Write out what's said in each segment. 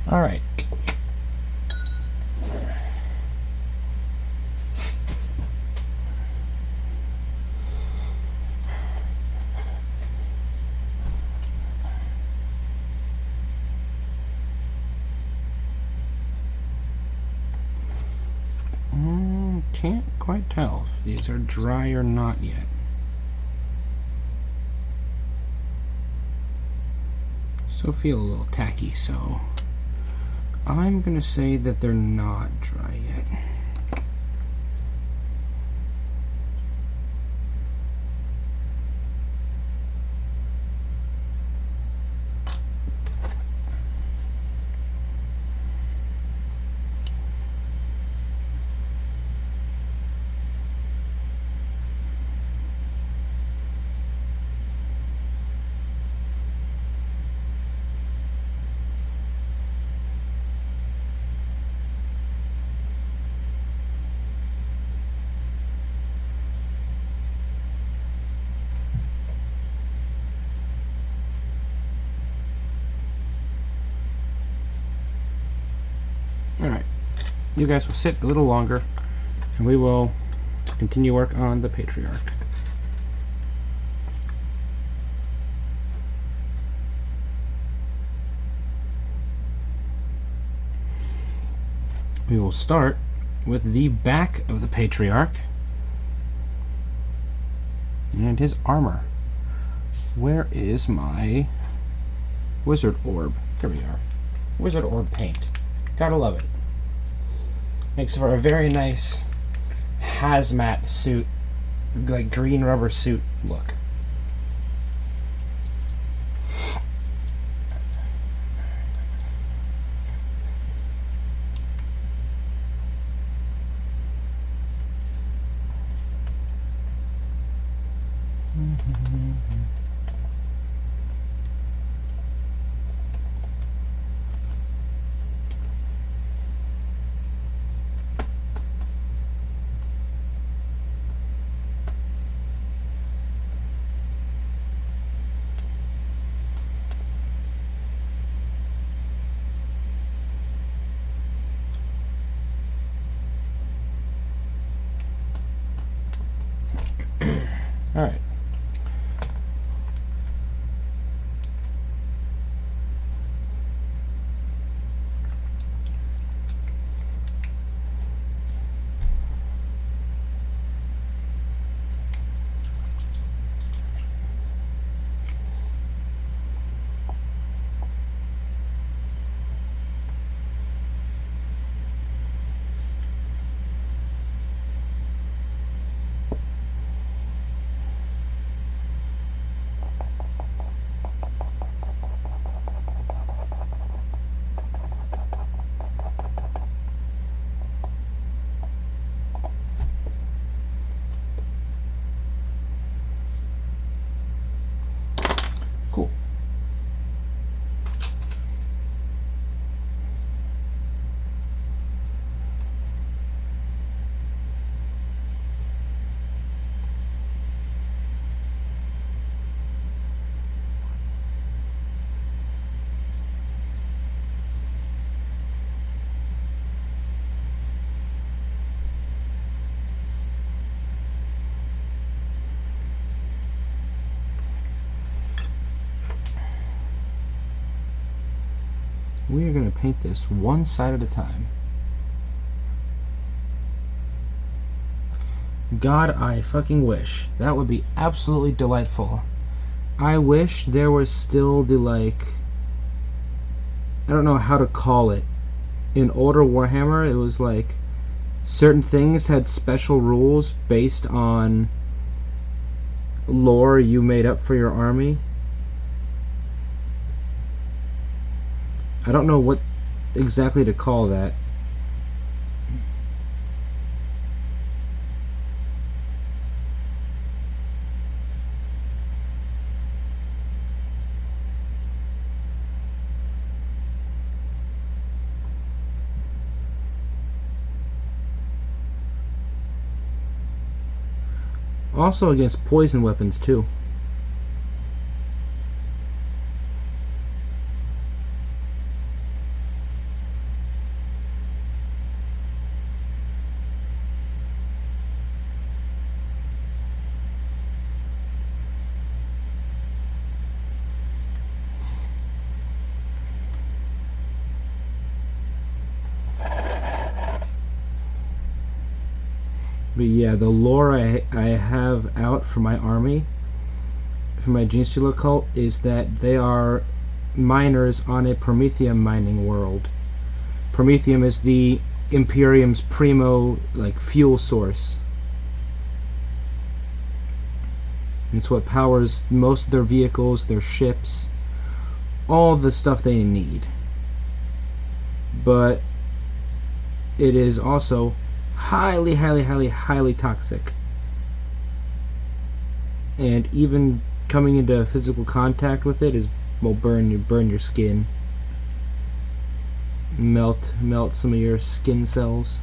All right. Can't quite tell if these are dry or not yet. Still feel a little tacky, so I'm gonna say that they're not dry yet. Alright, you guys will sit a little longer and we will continue work on the Patriarch. We will start with the back of the Patriarch and his armor. Where is my wizard orb? There we are. Wizard orb paint. Gotta love it. Makes for a very nice hazmat suit, like green rubber suit look. All right. Cool. We are going to paint this one side at a time. God, I fucking wish. That would be absolutely delightful. I wish there was still the, like, I don't know how to call it. In older Warhammer, it was like certain things had special rules based on lore you made up for your army. I don't know what exactly to call that. Also against poison weapons too. But yeah, the lore I have out for my army, for my Genestealer cult, is that they are miners on a Promethium mining world. Promethium is the Imperium's primo fuel source. It's what powers most of their vehicles, their ships, all the stuff they need. But it is also highly, highly, highly, highly toxic. And even coming into physical contact with it will burn your skin. Melt some of your skin cells.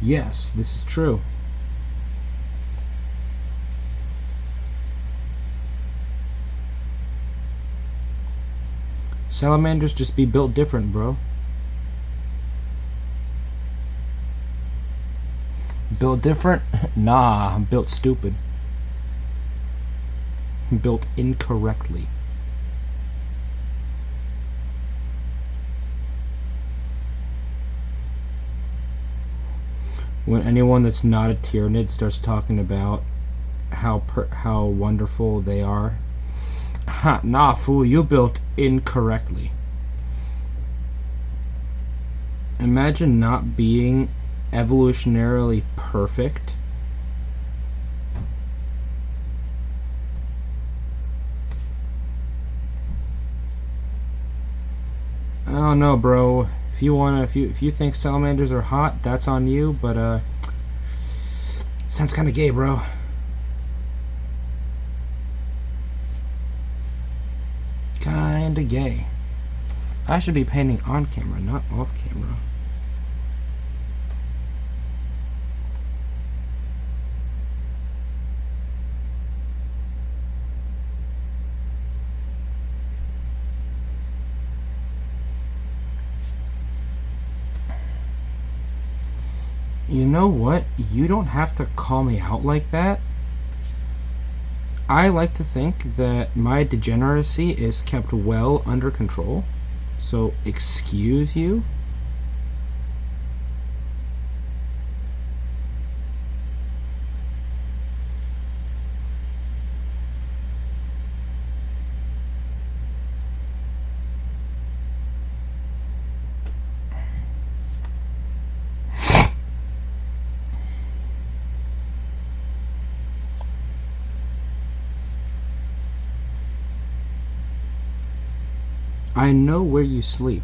Yes, this is true. Salamanders just be built different, bro. Built different? Nah, I'm built stupid. Built incorrectly. When anyone that's not a Tyranid starts talking about how wonderful they are, ha, nah, fool, you built incorrectly. Imagine not being evolutionarily perfect. I don't know, bro. If you think salamanders are hot, that's on you, but sounds kind of gay, bro. Kinda gay. I should be painting on camera, not off camera. You know what? You don't have to call me out like that. I like to think that my degeneracy is kept well under control. So, excuse you? I know where you sleep.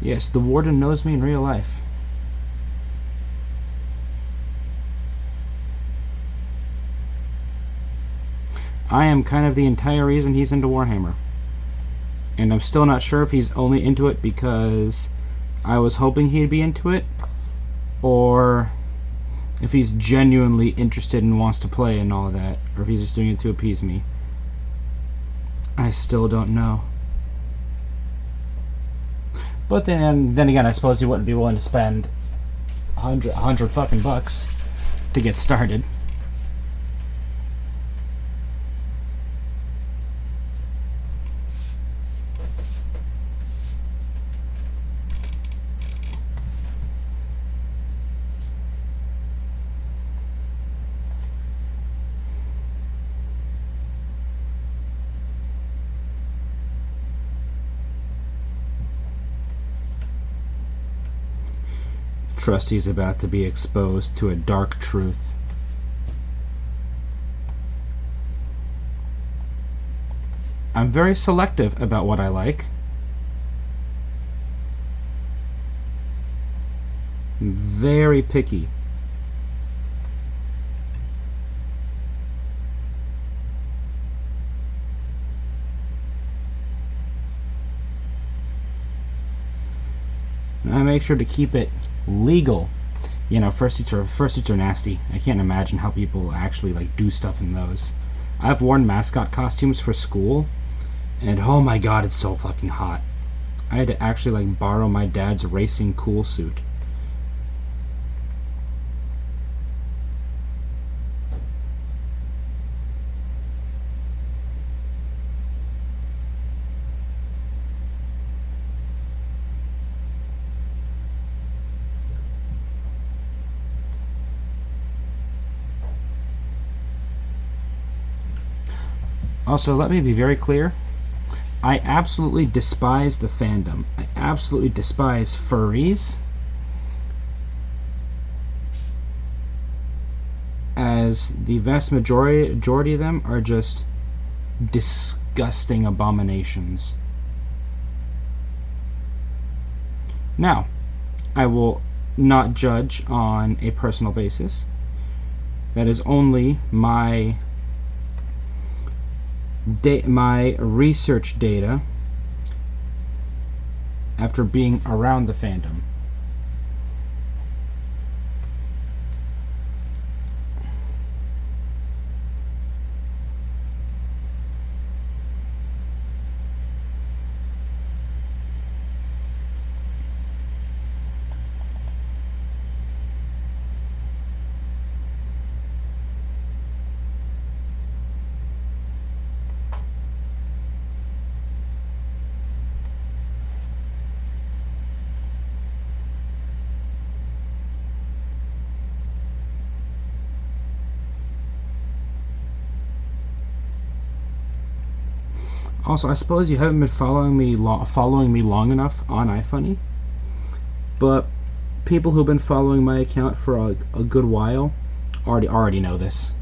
Yes, the warden knows me in real life. I am kind of the entire reason he's into Warhammer. And I'm still not sure if he's only into it because I was hoping he'd be into it, or if he's genuinely interested and wants to play and all of that, or if he's just doing it to appease me. I still don't know. But then again, I suppose he wouldn't be willing to spend $100 fucking bucks to get started. Trusty's about to be exposed to a dark truth. I'm very selective about what I like. Very picky. And I make sure to keep it legal. You know, fursuits are nasty. I can't imagine how people actually like do stuff in those. I've worn mascot costumes for school, and oh my god, it's so fucking hot. I had to actually like borrow my dad's racing cool suit. Also, let me be very clear. I absolutely despise the fandom. I absolutely despise furries, as the vast majority of them are just disgusting abominations. Now, I will not judge on a personal basis. That is only my research data after being around the fandom. Also, I suppose you haven't been following me long enough on iFunny, but people who've been following my account for a good while already know this.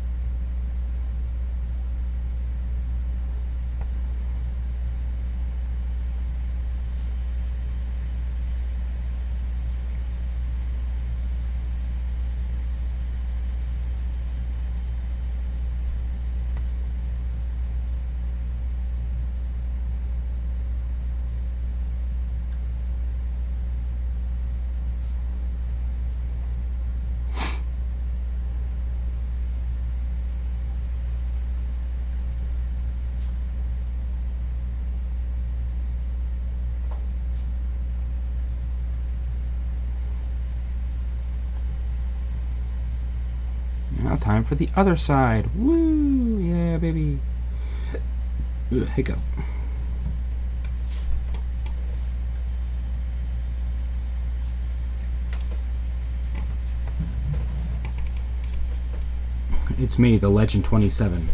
Now time for the other side. Woo! Yeah, baby. Ugh, hiccup. It's me, the Legend 27.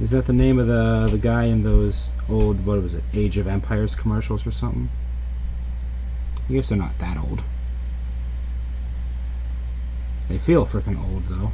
Is that the name of the guy in those old, what was it, Age of Empires commercials or something? I guess they're not that old. They feel freaking old, though.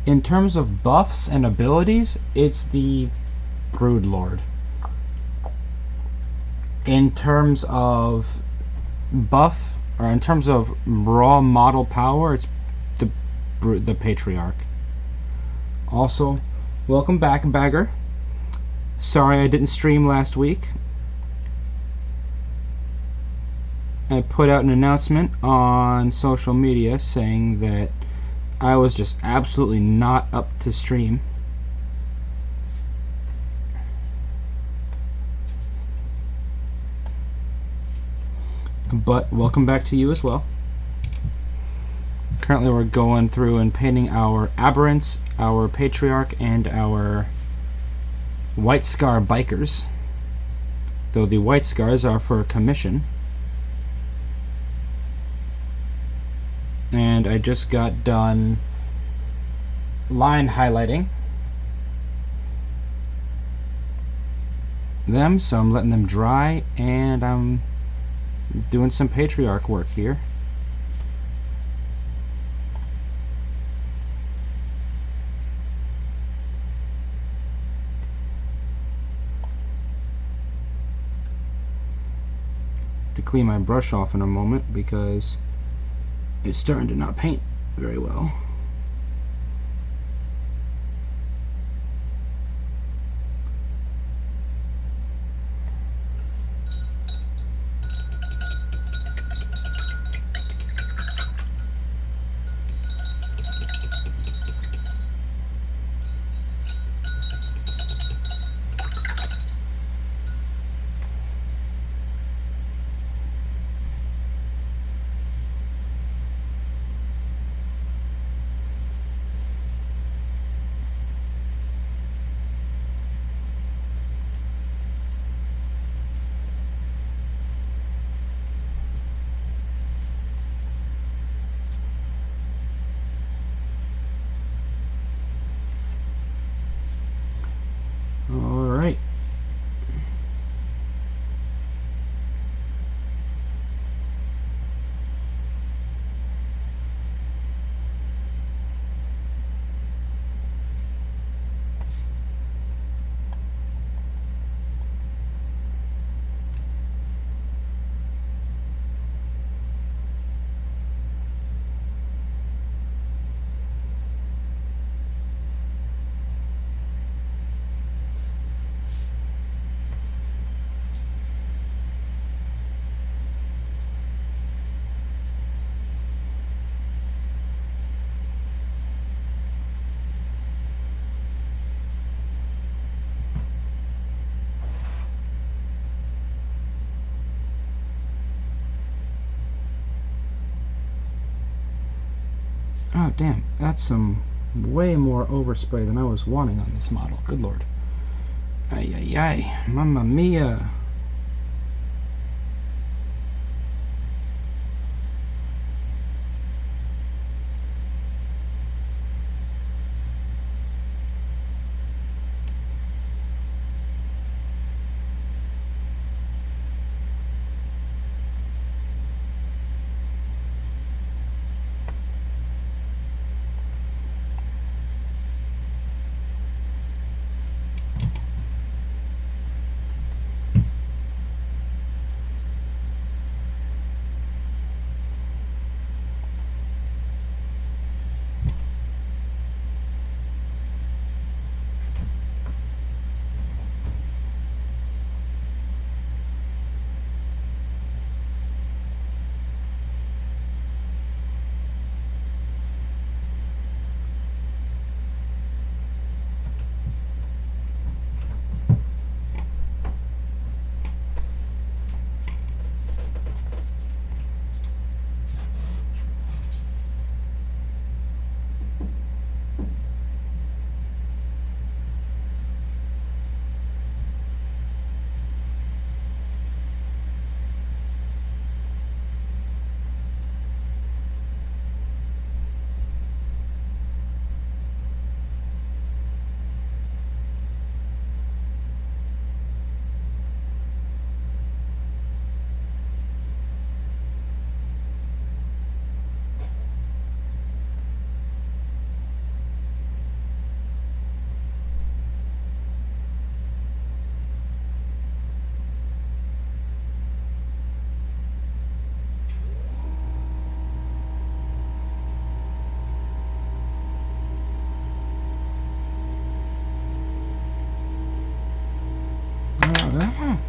In terms of buffs and abilities, it's the Broodlord. In terms of buff, or in terms of raw model power, it's the Patriarch. Also, welcome back, Bagger. Sorry I didn't stream last week. I put out an announcement on social media saying that I was just absolutely not up to stream. But welcome back to you as well. Currently we're going through and painting our Aberrants, our Patriarch, and our White Scar Bikers. Though the White Scars are for commission. And I just got done line highlighting them, so I'm letting them dry, and I'm doing some Patriarch work here. To clean my brush off in a moment because it's starting to not paint very well. Alright. Oh damn, that's some way more overspray than I was wanting on this model. Good lord. Ay ay ay, mamma mia.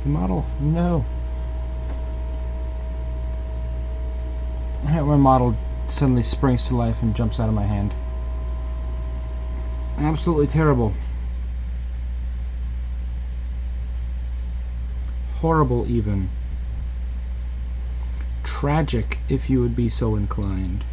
Model, no. My model suddenly springs to life and jumps out of my hand. Absolutely terrible. Horrible, even. Tragic, if you would be so inclined.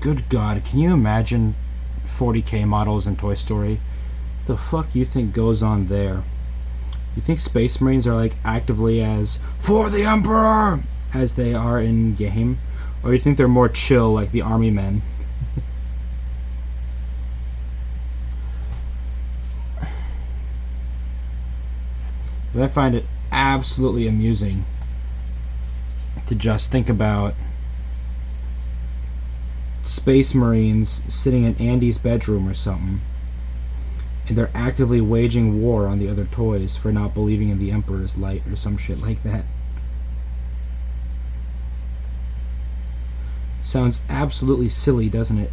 Good God, can you imagine 40K models in Toy Story? The fuck you think goes on there? You think Space Marines are like actively as for the Emperor as they are in game? Or you think they're more chill like the Army men? I find it absolutely amusing to just think about Space Marines sitting in Andy's bedroom or something, and they're actively waging war on the other toys for not believing in the Emperor's light or some shit like that. Sounds absolutely silly, doesn't it?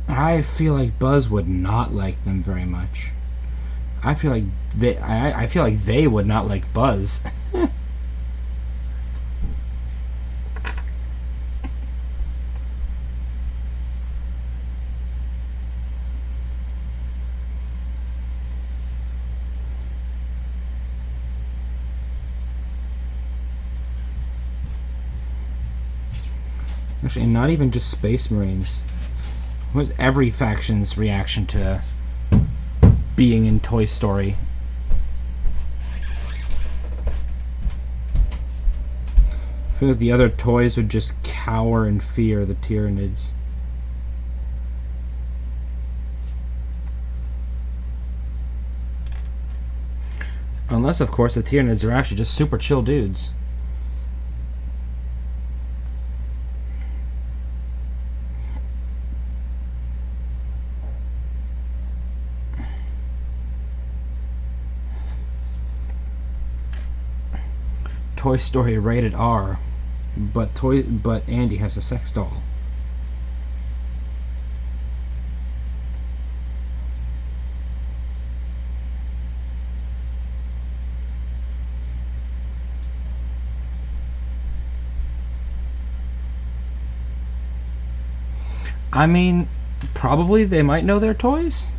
I feel like Buzz would not like them very much. I feel like they would not like Buzz. Actually, not even just Space Marines. What was every faction's reaction to being in Toy Story? I feel like the other toys would just cower in fear of the Tyranids. Unless, of course, the Tyranids are actually just super chill dudes. Toy Story rated R, but Andy has a sex doll. I mean, probably they might know their toys.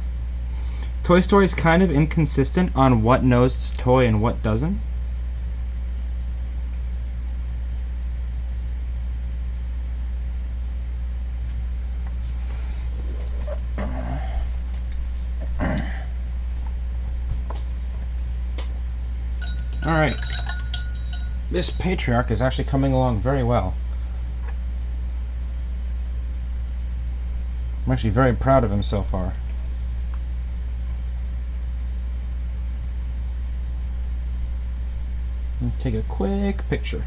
Toy Story is kind of inconsistent on what knows its toy and what doesn't. Alright, this Patriarch is actually coming along very well. I'm actually very proud of him so far. Take a quick picture.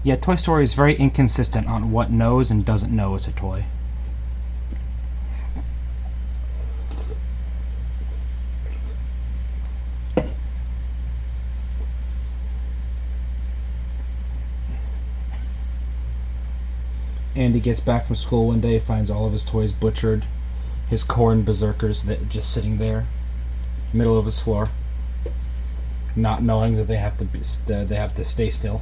Yeah, Toy Story is very inconsistent on what knows and doesn't know it's a toy. Andy gets back from school one day, finds all of his toys butchered, his corn berserkers that just sitting there, middle of his floor, not knowing that they have to stay still.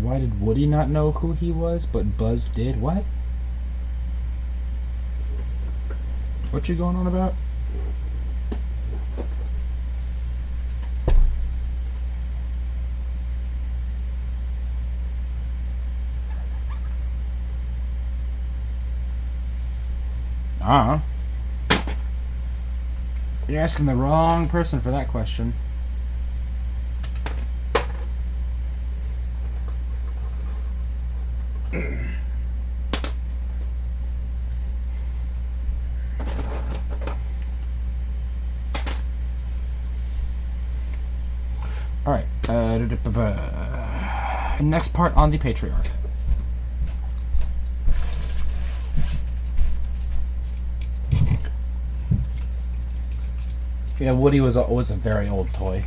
Why did Woody not know who he was, but Buzz did? What? What you going on about? You're asking the wrong person for that question. Alright, next part on the Patriarch. Yeah, Woody was a very old toy.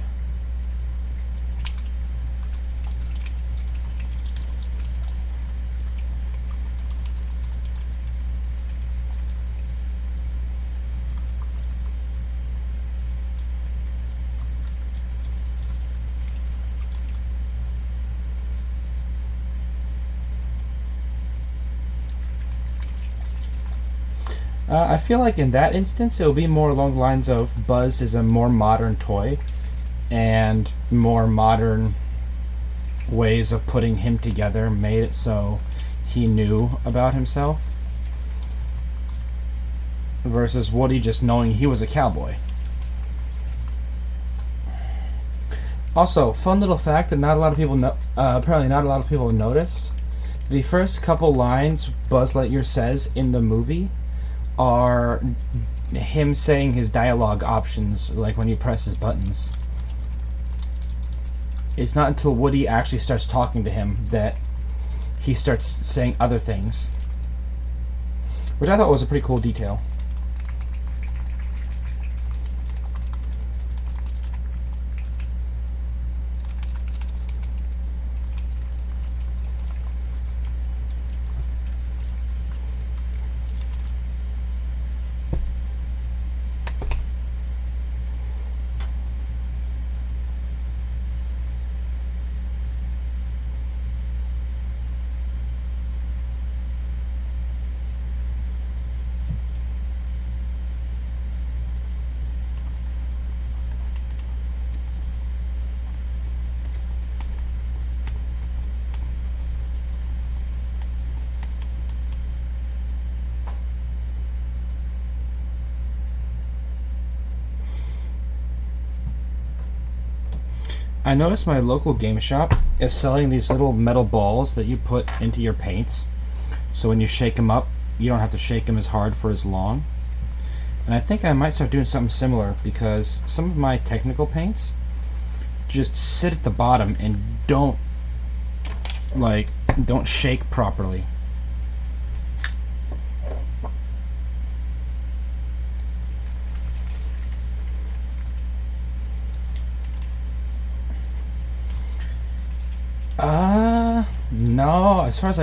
I feel like in that instance, it will be more along the lines of Buzz is a more modern toy, and more modern ways of putting him together made it so he knew about himself, versus Woody just knowing he was a cowboy. Also, fun little fact that not a lot of people know. Apparently, not a lot of people have noticed. The first couple lines Buzz Lightyear says in the movie are him saying his dialogue options, like when he presses buttons. It's not until Woody actually starts talking to him that he starts saying other things, which I thought was a pretty cool detail. I noticed my local game shop is selling these little metal balls that you put into your paints, so when you shake them up, you don't have to shake them as hard for as long. And I think I might start doing something similar, because some of my technical paints just sit at the bottom and don't shake properly. No, as far as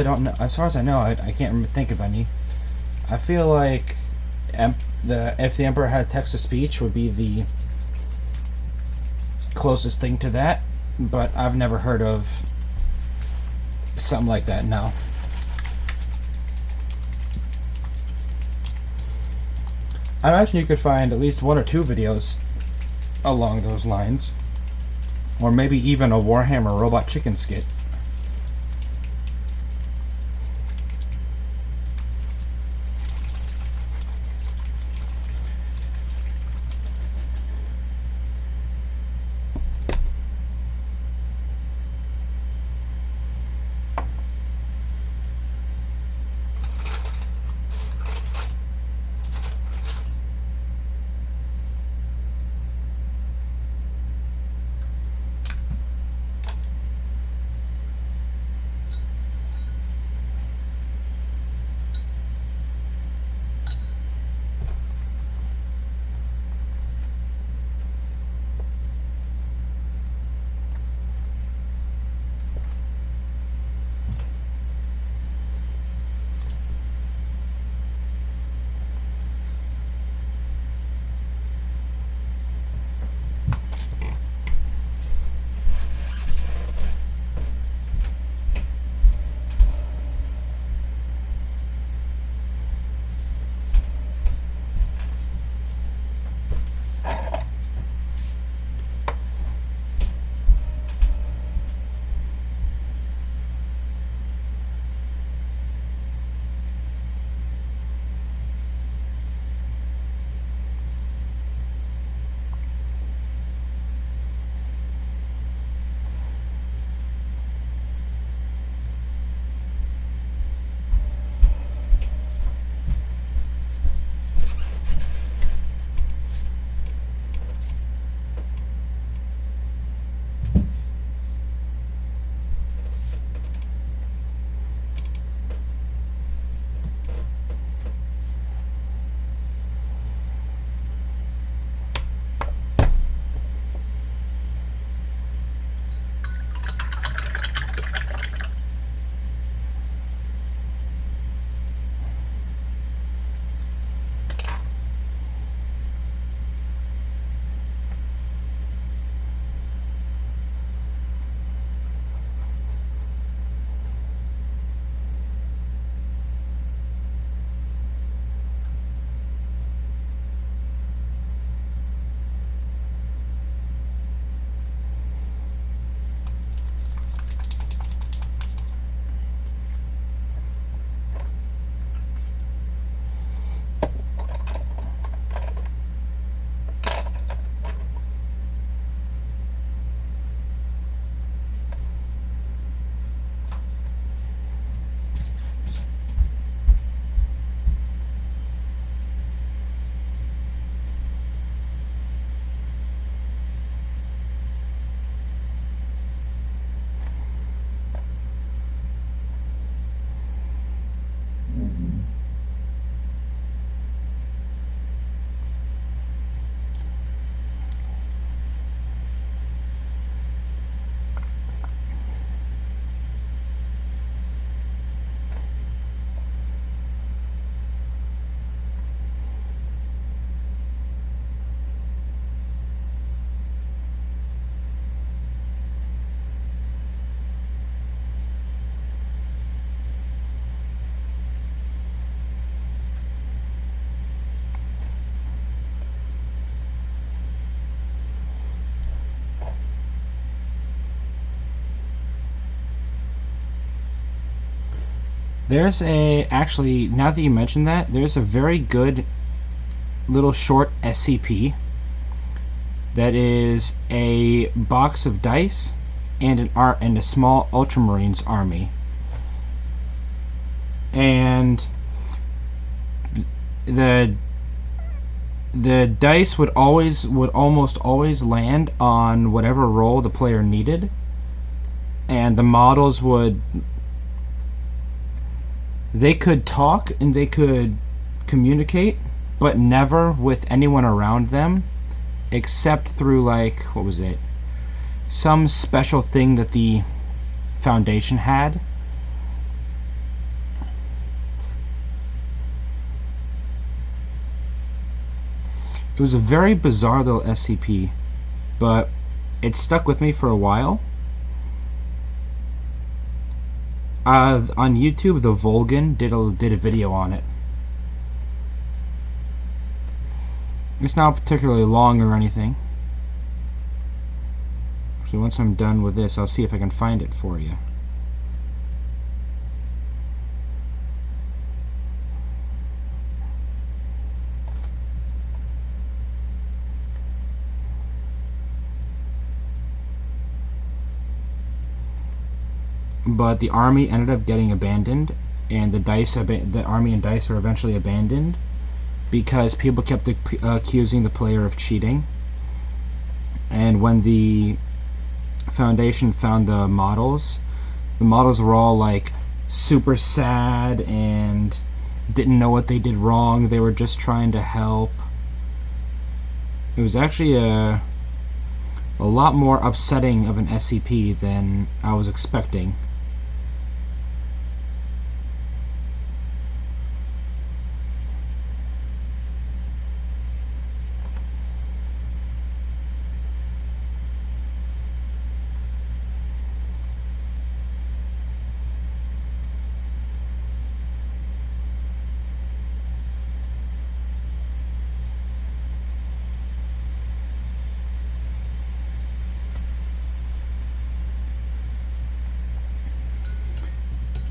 I know, I can't think of any. I feel like if the Emperor had text-to-speech would be the closest thing to that, but I've never heard of something like that, no. I imagine you could find at least one or two videos along those lines, or maybe even a Warhammer Robot Chicken skit. There's actually, now that you mention that, there's a very good little short SCP that is a box of dice and a small Ultramarines army. And the dice would almost always land on whatever role the player needed, and the models they could talk and they could communicate, but never with anyone around them, except through, like, what was it? Some special thing that the Foundation had. It was a very bizarre little SCP, but it stuck with me for a while. On YouTube, the Volgan did a video on it. It's not particularly long or anything. Actually, once I'm done with this, I'll see if I can find it for you. But the army ended up getting abandoned, and the army and dice were eventually abandoned because people kept accusing the player of cheating. And when the Foundation found the models were all like super sad and didn't know what they did wrong. They were just trying to help. It was actually a lot more upsetting of an SCP than I was expecting.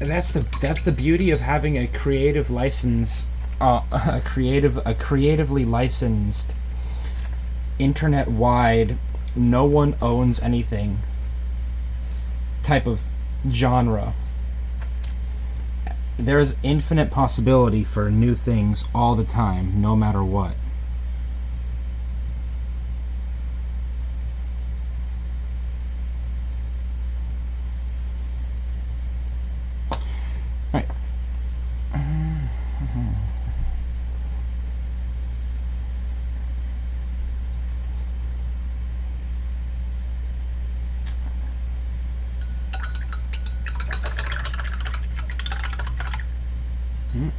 And that's the beauty of having a creative license, a creatively licensed, internet-wide, no one owns anything type of genre. There's infinite possibility for new things all the time, no matter what. Right.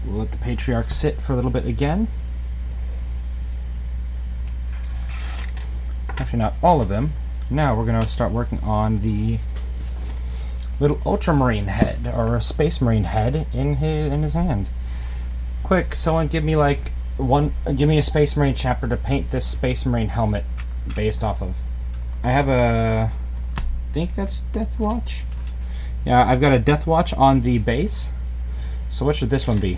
We'll let the Patriarch sit for a little bit again. Actually, not all of them. Now we're going to start working on the little Ultramarine head, or a Space Marine head in his hand. Quick, someone give me a Space Marine chapter to paint this Space Marine helmet based off of. I have I think that's Death Watch. Yeah, I've got a Death Watch on the base. So what should this one be?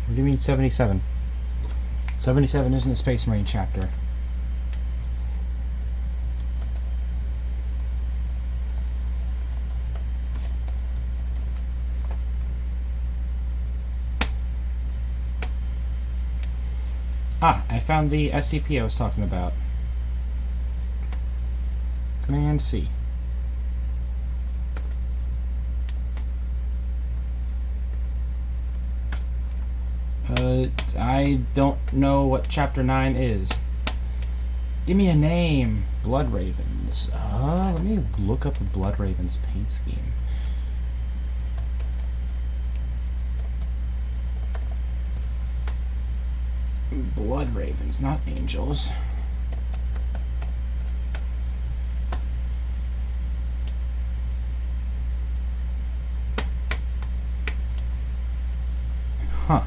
What do you mean 77? 77 isn't a Space Marine chapter. Ah, I found the SCP I was talking about. Command C. I don't know what Chapter 9 is. Give me a name. Blood Ravens. Let me look up a Blood Ravens paint scheme. Blood Ravens, not Angels. Huh.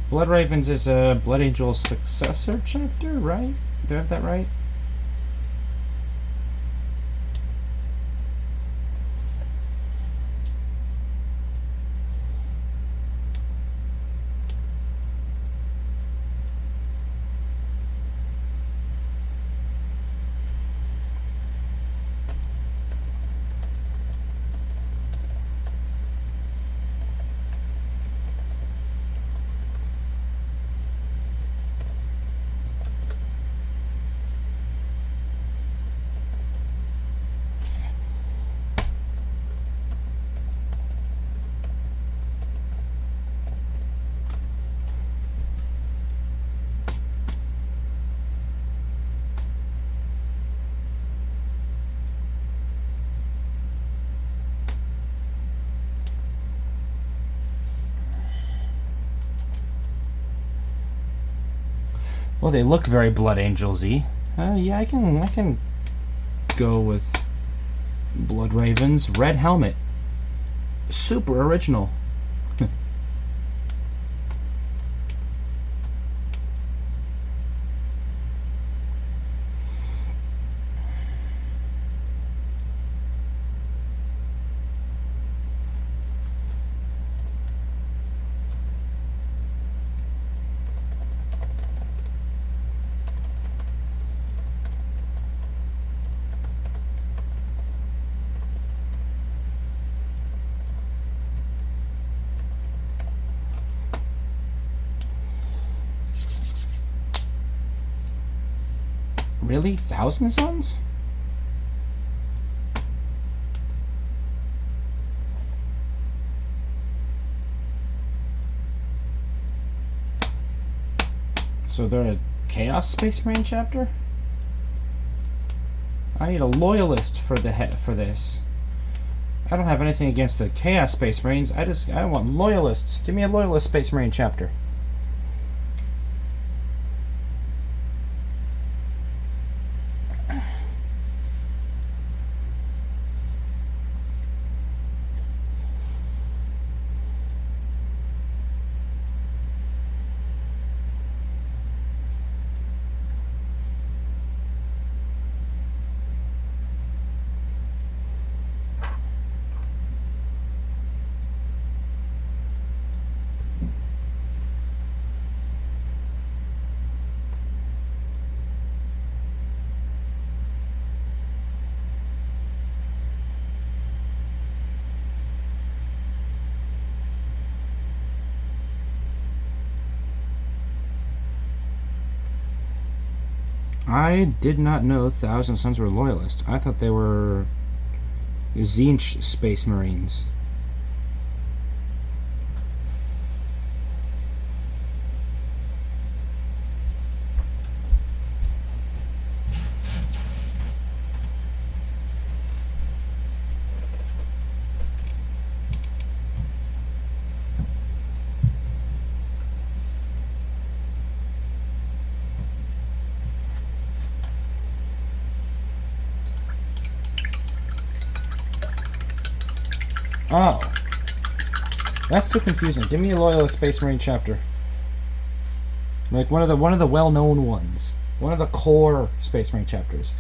Blood Ravens is a Blood Angel's successor chapter, right? Do I have that right? Well, they look very Blood Angels-y. Yeah, I can go with Blood Ravens. Red helmet. Super original. Really? 1,000 Suns? So they're a Chaos Space Marine chapter? I need a loyalist for this. I don't have anything against the Chaos Space Marines. I want loyalists. Give me a loyalist Space Marine chapter. I did not know 1,000 Suns were loyalists. I thought they were Tzeentch Space Marines. Oh. That's too confusing. Give me a loyalist Space Marine chapter. Like one of the well-known ones. One of the core Space Marine chapters.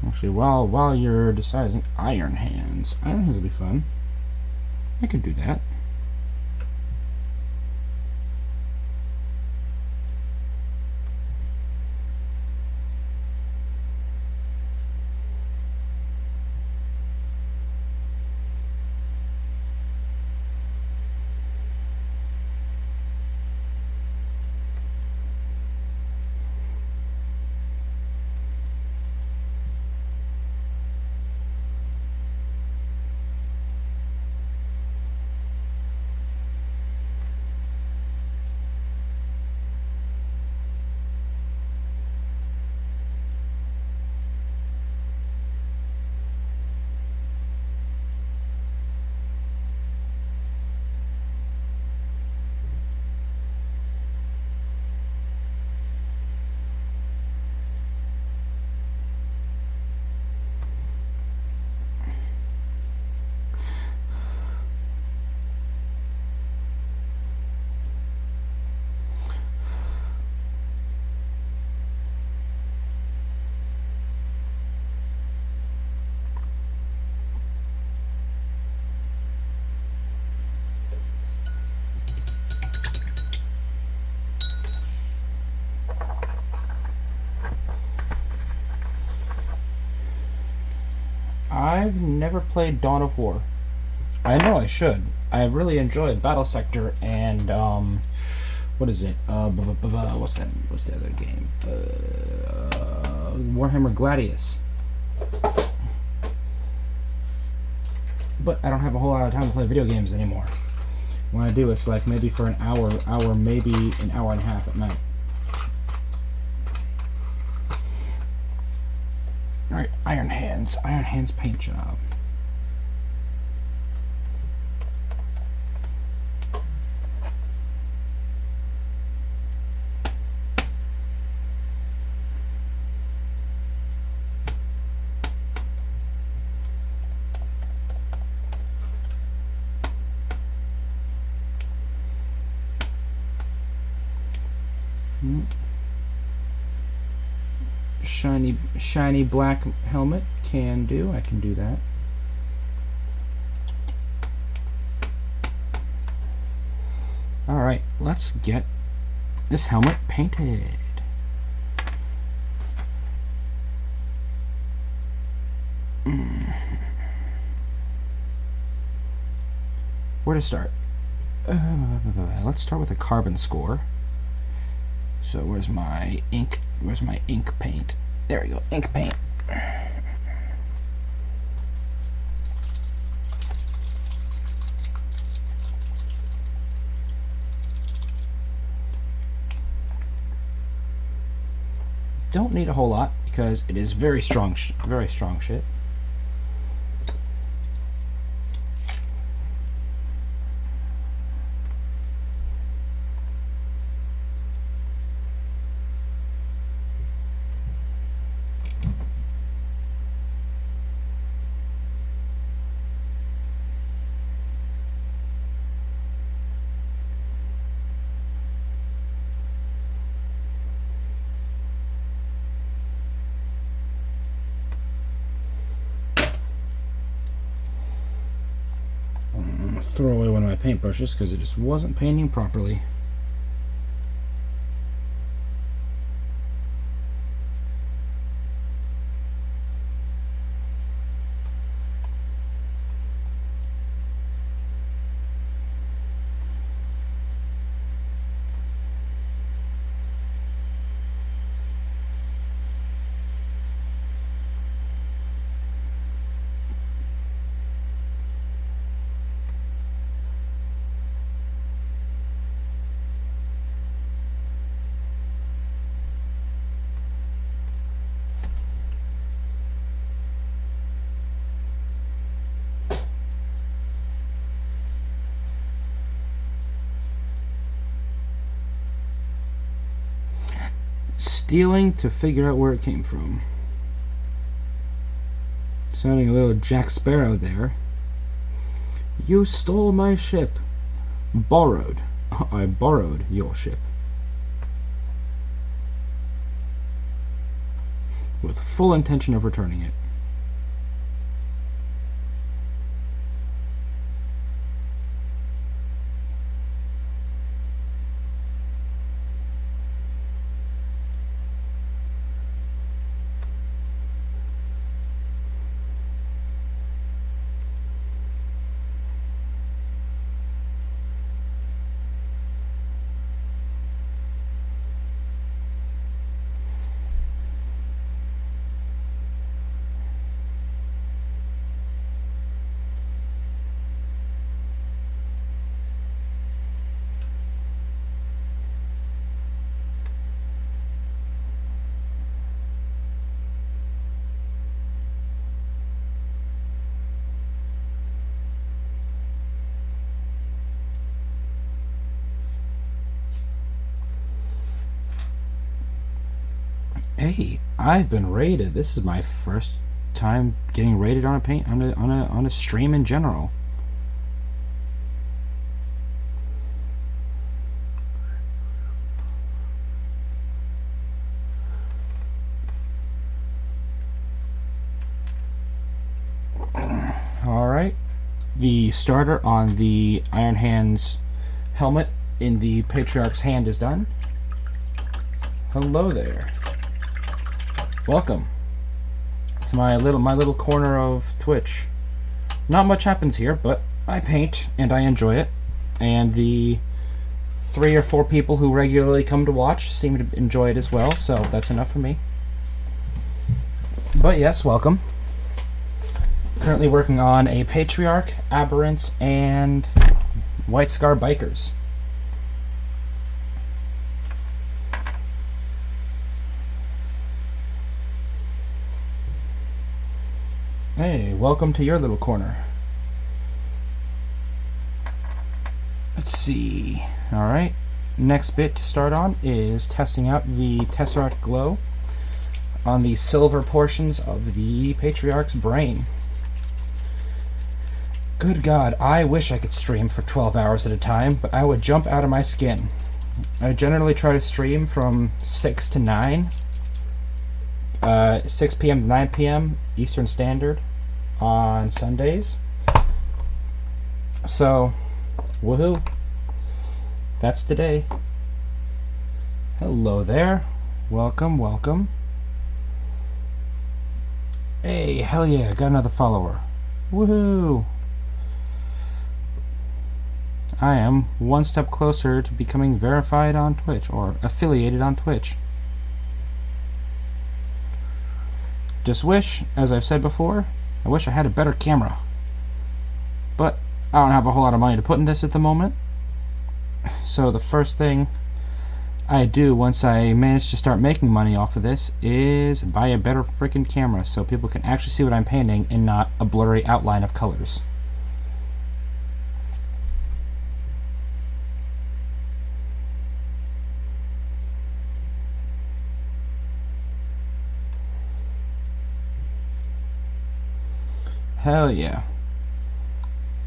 Actually, while you're deciding, Iron Hands. Iron Hands will be fun. I could do that. I've never played Dawn of War. I know I should. I really enjoyed Battle Sector and what is it? What's that? What's the other game? Warhammer Gladius. But I don't have a whole lot of time to play video games anymore. When I do, it's like maybe for an hour, maybe an hour and a half at night. Alright, Iron Hands paint job. Shiny black helmet, can do. I can do that. Alright, let's get this helmet painted. Where to start? Let's start with a carbon score. So where's my ink? Where's my ink paint? There we go, ink paint. Don't need a whole lot because it is very strong shit. Throw away one of my paintbrushes because it just wasn't painting properly. Stealing to figure out where it came from. Sounding a little Jack Sparrow there. You stole my ship. Borrowed. I borrowed your ship. With full intention of returning it. Hey, I've been rated. This is my first time getting rated on a paint on a stream in general. All right, the starter on the Iron Hands helmet in the Patriarch's hand is done. Hello there. Welcome to my little corner of Twitch. Not much happens here, but I paint and I enjoy it. And the 3 or 4 people who regularly come to watch seem to enjoy it as well, so that's enough for me. But yes, welcome. Currently working on a Patriarch, Aberrants, and White Scar Bikers. Hey, welcome to your little corner. Let's see. Alright, next bit to start on is testing out the Tesseract Glow on the silver portions of the Patriarch's brain. Good God, I wish I could stream for 12 hours at a time, but I would jump out of my skin. I generally try to stream from 6 to 9, 6 p.m. to 9 p.m. Eastern Standard on Sundays. So, woohoo. That's today. Hello there. Welcome, welcome. Hey, hell yeah, got another follower. Woohoo! I am one step closer to becoming verified on Twitch, or affiliated on Twitch. Just wish, as I've said before, I wish I had a better camera. But I don't have a whole lot of money to put in this at the moment. So the first thing I do once I manage to start making money off of this is buy a better freaking camera so people can actually see what I'm painting and not a blurry outline of colors. Hell yeah.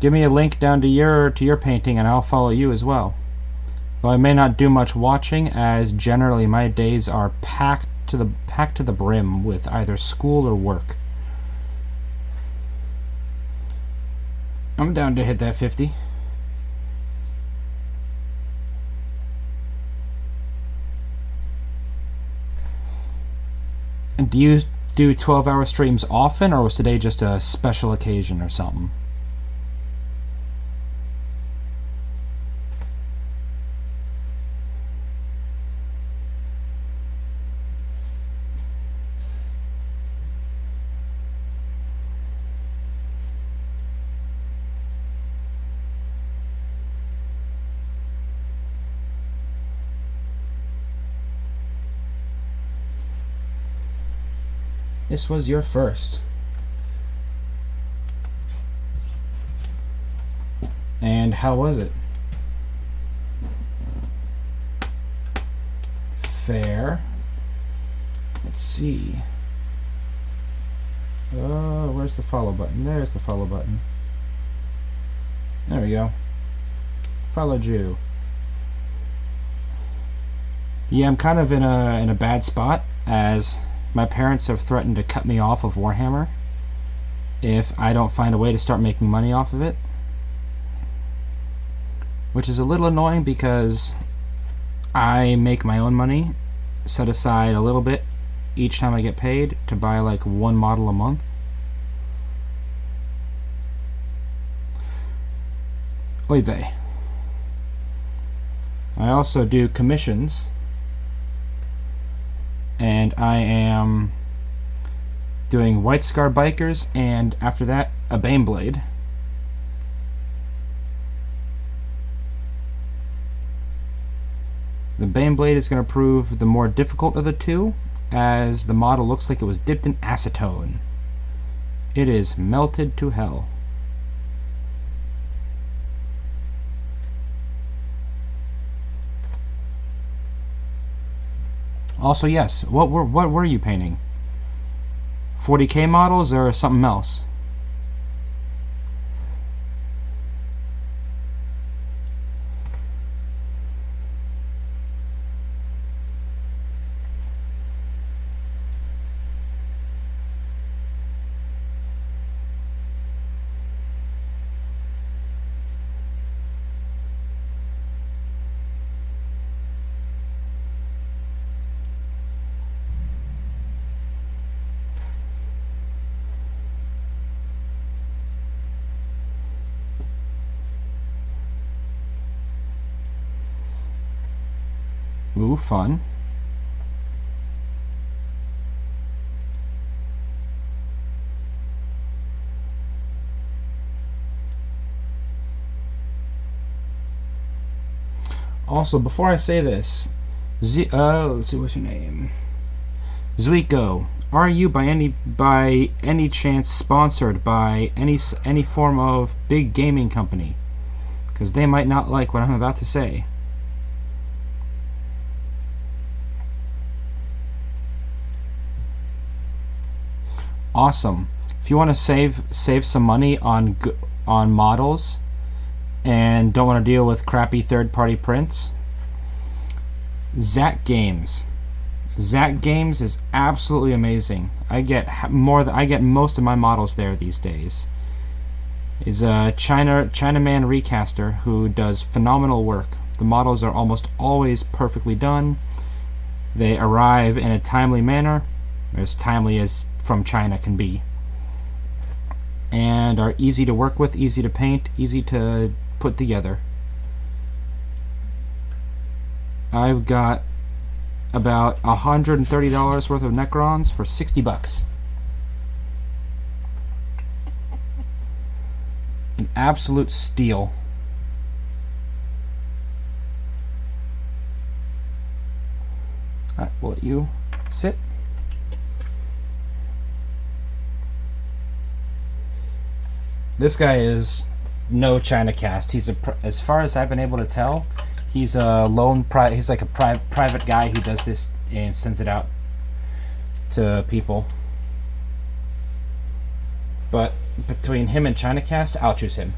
Give me a link down to your painting and I'll follow you as well. Though I may not do much watching, as generally my days are packed to the brim with either school or work. I'm down to hit that 50. And do you do 12-hour streams often, or was today just a special occasion or something? This was your first. And how was it? Fair. Let's see. Oh, where's the follow button? There's the follow button. There we go. Followed you. Yeah, I'm kind of in a bad spot, as my parents have threatened to cut me off of Warhammer if I don't find a way to start making money off of it. Which is a little annoying because I make my own money, set aside a little bit each time I get paid to buy like one model a month. Oy vey. I also do commissions, and I am doing White Scar Bikers, and after that, a Baneblade. The Baneblade is going to prove the more difficult of the two, as the model looks like it was dipped in acetone. It is melted to hell. Also, yes, what were you painting? 40K models or something else? Ooh, fun. Also, before I say this, let's see, what's your name? Zuiko, are you by any chance sponsored by any form of big gaming company? Because they might not like what I'm about to say. Awesome. If you want to save some money on models and don't want to deal with crappy third-party prints, Zack Games. Zack Games is absolutely amazing. I get most of my models there these days. Is a Chinaman recaster who does phenomenal work. The models are almost always perfectly done. They arrive in a timely manner, as timely as from China can be, and are easy to work with, easy to paint, easy to put together. I've got about $130 worth of Necrons for $60. An absolute steal. Alright, will you sit? This guy is no China cast. He's as far as I've been able to tell, he's a he's like a private guy who does this and sends it out to people. But between him and China cast, I'll choose him.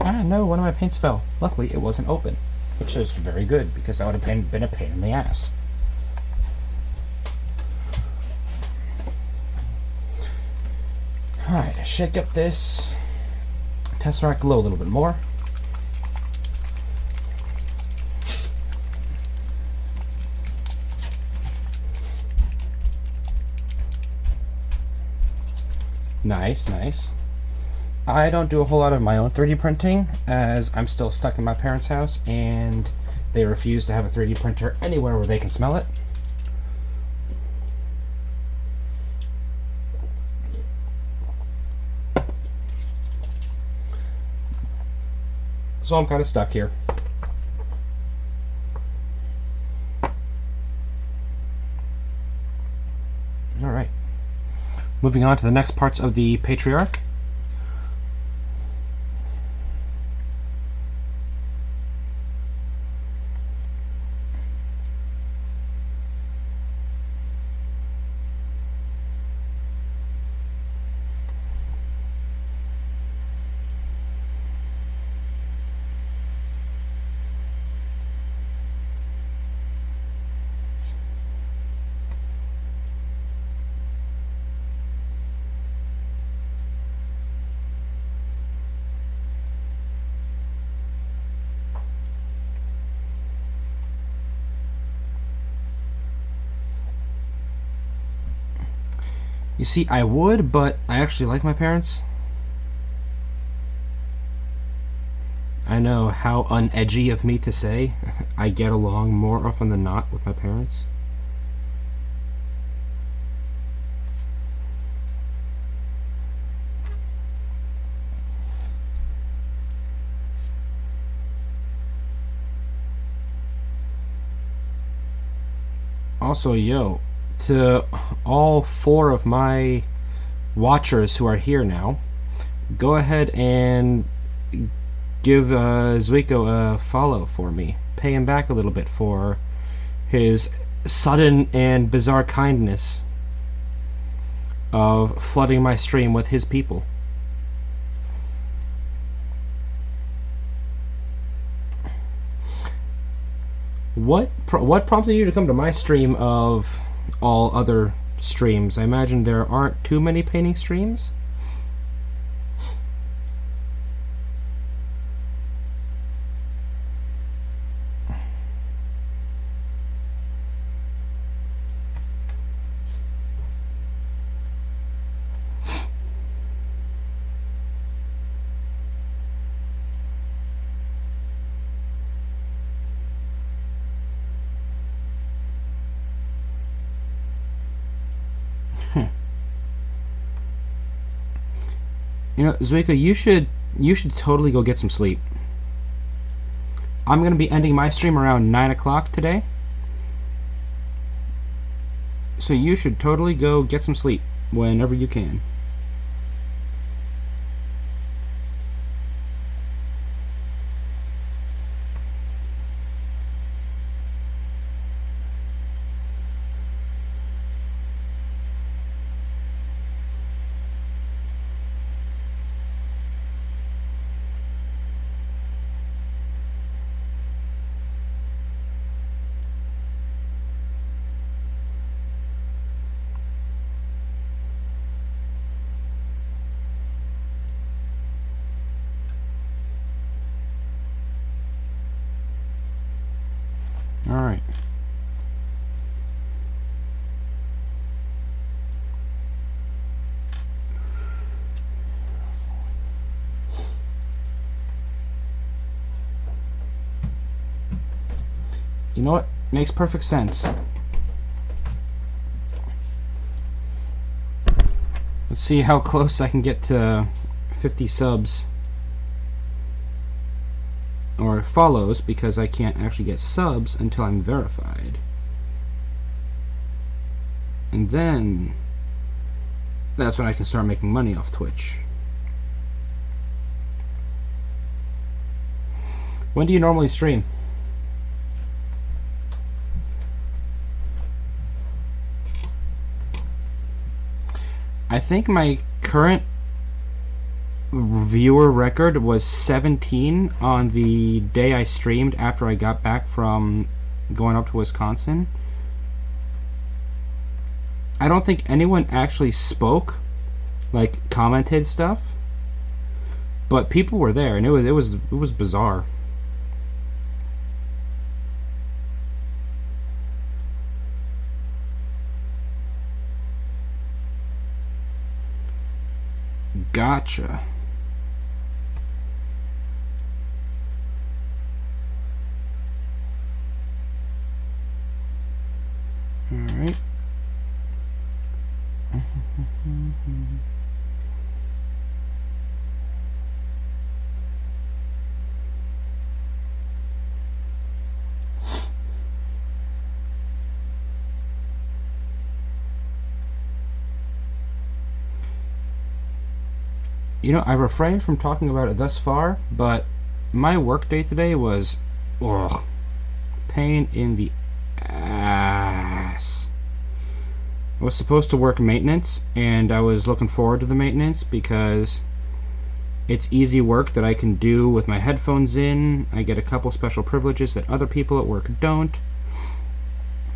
Ah, no, one of my paints fell. Luckily, it wasn't open, which is very good because that would have been a pain in the ass. Alright, shake up this Tesseract glow a little bit more. Nice, nice. I don't do a whole lot of my own 3D printing as I'm still stuck in my parents' house and they refuse to have a 3D printer anywhere where they can smell it. So I'm kind of stuck here. Alright. Moving on to the next parts of the Patriarch. You see, I would, but I actually like my parents. I know how unedgy of me to say. I get along more often than not with my parents. Also, yo, to all 4 of my watchers who are here now, go ahead and give Zuiko a follow for me. Pay him back a little bit for his sudden and bizarre kindness of flooding my stream with his people. What prompted you to come to my stream of all other streams? I imagine there aren't too many painting streams? You know, Zuika, you should totally go get some sleep. I'm gonna be ending my stream around 9 o'clock today. So you should totally go get some sleep whenever you can. Alright. You know what? Makes perfect sense. Let's see how close I can get to 50 subs. Or follows, because I can't actually get subs until I'm verified. And then that's when I can start making money off Twitch. When do you normally stream? I think my current viewer record was 17 on the day I streamed after I got back from going up to Wisconsin. I don't think anyone actually spoke, like commented stuff, but people were there, and it was bizarre. Gotcha. All right. You know, I refrained from talking about it thus far, but my work day today was, pain in the ass. I was supposed to work maintenance, and I was looking forward to the maintenance because it's easy work that I can do with my headphones in. I get a couple special privileges that other people at work don't.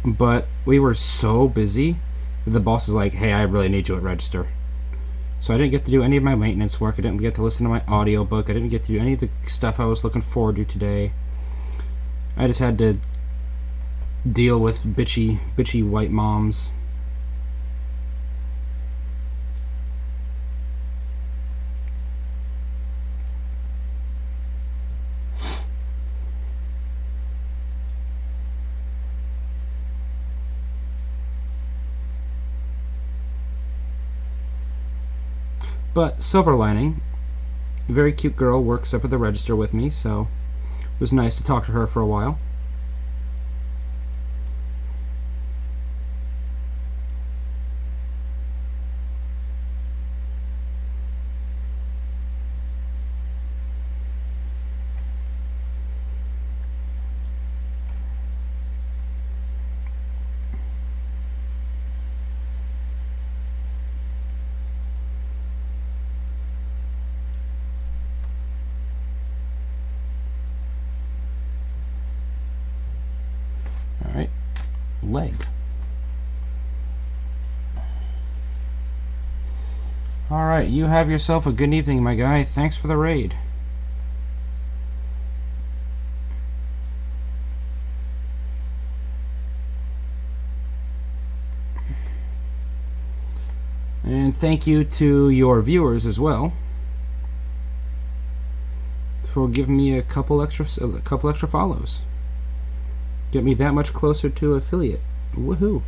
But we were so busy that the boss is like, hey, I really need you at register. So I didn't get to do any of my maintenance work. I didn't get to listen to my audiobook. I didn't get to do any of the stuff I was looking forward to today. I just had to deal with bitchy white moms. But silver lining, a very cute girl works up at the register with me, so it was nice to talk to her for a while. Alright, leg. Alright, you have yourself a good evening, my guy. Thanks for the raid. And thank you to your viewers as well for giving me a couple extra follows. Get me that much closer to affiliate. Woohoo!